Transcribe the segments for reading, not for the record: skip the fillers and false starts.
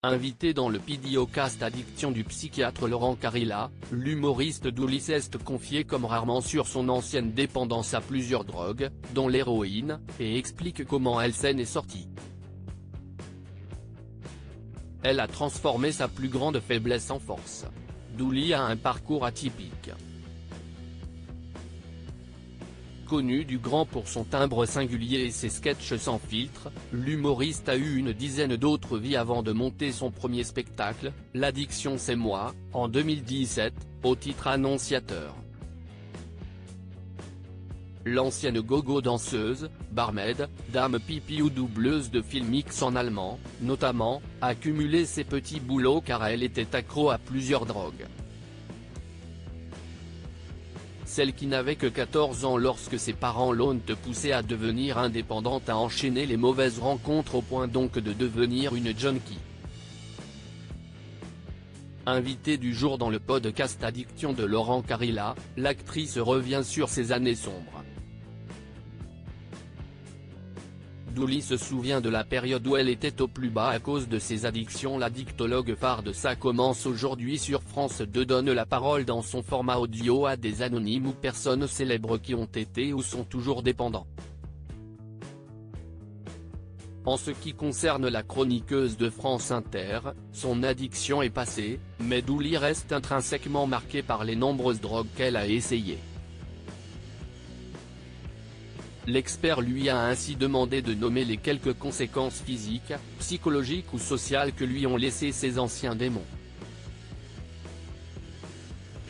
Invité dans le Piddiocast Addiction du psychiatre Laurent Carilla, l'humoriste Dooley s'est confié comme rarement sur son ancienne dépendance à plusieurs drogues, dont l'héroïne, et explique comment elle s'en est sortie. Elle a transformé sa plus grande faiblesse en force. Dooley a un parcours atypique. Connu du grand pour son timbre singulier et ses sketchs sans filtre, l'humoriste a eu une dizaine d'autres vies avant de monter son premier spectacle, L'Addiction c'est moi, en 2017, au titre annonciateur. L'ancienne gogo danseuse, barmaid, dame pipi ou doubleuse de films X en allemand, notamment, a cumulé ses petits boulots car elle était accro à plusieurs drogues. Celle qui n'avait que 14 ans lorsque ses parents l'ont poussée à devenir indépendante a enchaîné les mauvaises rencontres au point donc de devenir une junkie. Invitée du jour dans le podcast Addiction de Laurent Carilla, l'actrice revient sur ses années sombres. Dooley se souvient de la période où elle était au plus bas à cause de ses addictions. L'addictologue phare de Ça commence aujourd'hui sur France 2 donne la parole dans son format audio à des anonymes ou personnes célèbres qui ont été ou sont toujours dépendants. En ce qui concerne la chroniqueuse de France Inter, son addiction est passée, mais Dooley reste intrinsèquement marquée par les nombreuses drogues qu'elle a essayées. L'expert lui a ainsi demandé de nommer les quelques conséquences physiques, psychologiques ou sociales que lui ont laissé ses anciens démons.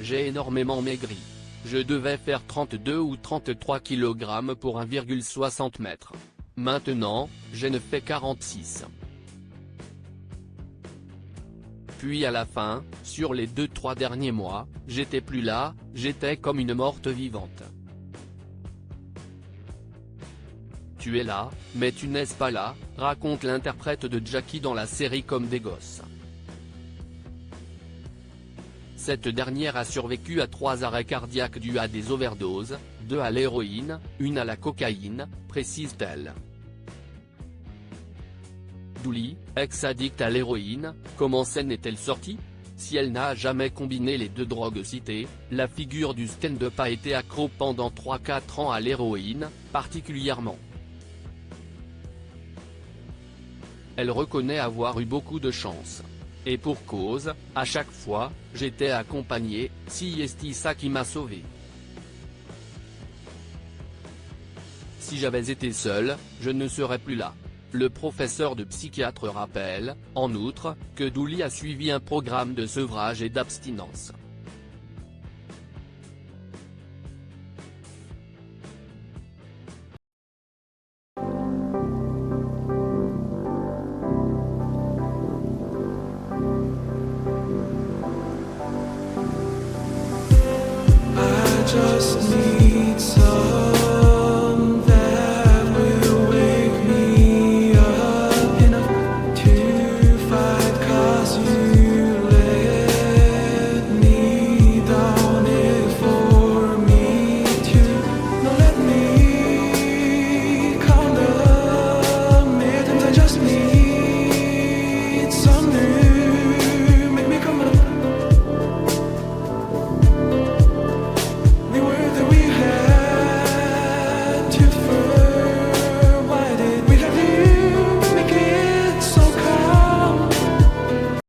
J'ai énormément maigri. Je devais faire 32 ou 33 kg pour 1,60 m. Maintenant, je ne fais 46. Puis à la fin, sur les 2-3 derniers mois, j'étais plus là, j'étais comme une morte vivante. Tu es là, mais tu n'es pas là, raconte l'interprète de Jackie dans la série Comme des gosses. Cette dernière a survécu à 3 arrêts cardiaques dus à des overdoses, 2 à l'héroïne, 1 à la cocaïne, précise-t-elle. Dooley, ex-addict à l'héroïne, comment s'en est-elle sortie? Si elle n'a jamais combiné les deux drogues citées, la figure du stand-up a été accro pendant 3-4 ans à l'héroïne, particulièrement. Elle reconnaît avoir eu beaucoup de chance. Et pour cause, à chaque fois, j'étais accompagné, c'est ça qui m'a sauvé. Si j'avais été seul, je ne serais plus là. Le professeur de psychiatre rappelle, en outre, que Dooley a suivi un programme de sevrage et d'abstinence. Just need